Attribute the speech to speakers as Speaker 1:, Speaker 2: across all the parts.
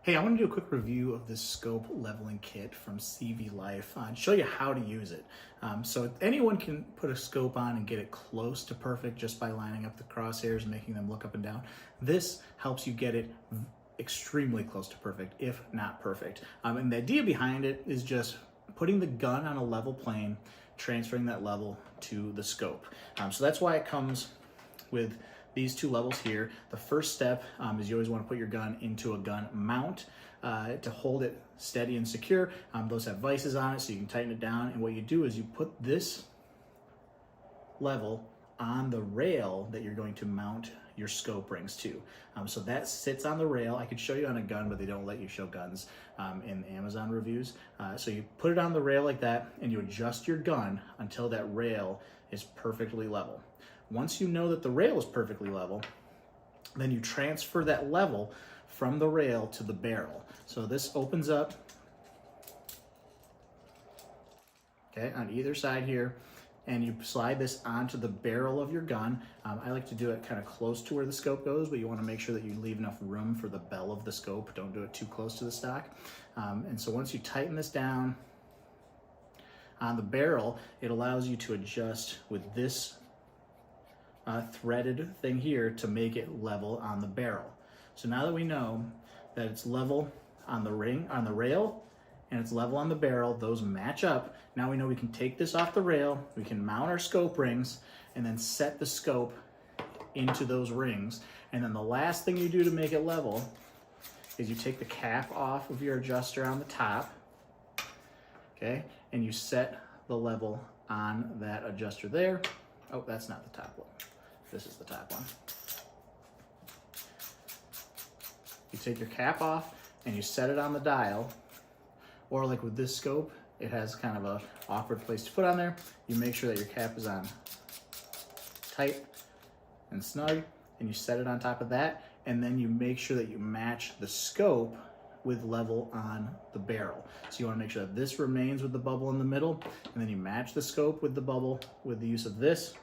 Speaker 1: Hey, I want to do a quick review of this scope leveling kit from CVLIFE and show you how to use it. So anyone can put a scope on and get it close to perfect just by lining up the crosshairs and making them look up and down. This helps you get it extremely close to perfect, if not perfect. And the idea behind it is just putting the gun on a level plane, transferring that level to the scope. So that's why it comes with these two levels here. The first step is you always want to put your gun into a gun mount to hold it steady and secure. Those have vices on it so you can tighten it down. And what you do is you put this level on the rail that you're going to mount your scope rings to. So that sits on the rail. I could show you on a gun, but they don't let you show guns in Amazon reviews. So you put it on the rail like that and you adjust your gun until that rail is perfectly level. Once you know that the rail is perfectly level, then you transfer that level from the rail to the barrel. So this opens up, okay, on either side here, and you slide this onto the barrel of your gun. I like to do it kind of close to where the scope goes, but you want to make sure that you leave enough room for the bell of the scope. Don't do it too close to the stock. And so once you tighten this down on the barrel, it allows you to adjust with this threaded thing here to make it level on the barrel. So now that we know that it's level on the rail, and it's level on the barrel, those match up. Now we know we can take this off the rail, we can mount our scope rings, and then set the scope into those rings. And then the last thing you do to make it level is you take the cap off of your adjuster on the top, okay, and you set the level on that adjuster there. Oh, that's not the top one. This is the top one. You take your cap off and you set it on the dial, or like with this scope, it has kind of a awkward place to put on there. You make sure that your cap is on tight and snug, and you set it on top of that, and then you make sure that you match the scope with level on the barrel. So you want to make sure that this remains with the bubble in the middle, and then you match the scope with the bubble with the use of this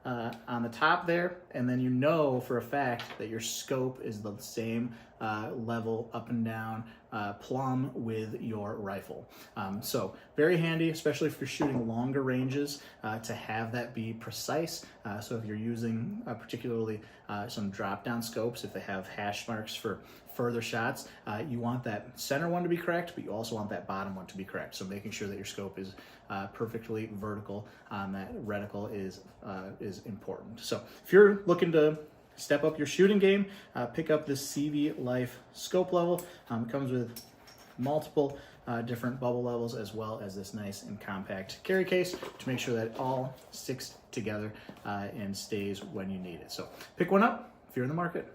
Speaker 1: on the top there, and then you know for a fact that your scope is the same level up and down plumb with your rifle. So very handy, especially if you're shooting longer ranges, to have that be precise. So if you're using particularly some drop down scopes, if they have hash marks for further shots, you want that center one to be correct, but you also want that bottom one to be correct. So making sure that your scope is perfectly vertical on that reticle is important. So if you're looking to step up your shooting game, pick up this CVLIFE scope level. It comes with multiple different bubble levels, as well as this nice and compact carry case to make sure that it all sticks together and stays when you need it. So pick one up if you're in the market.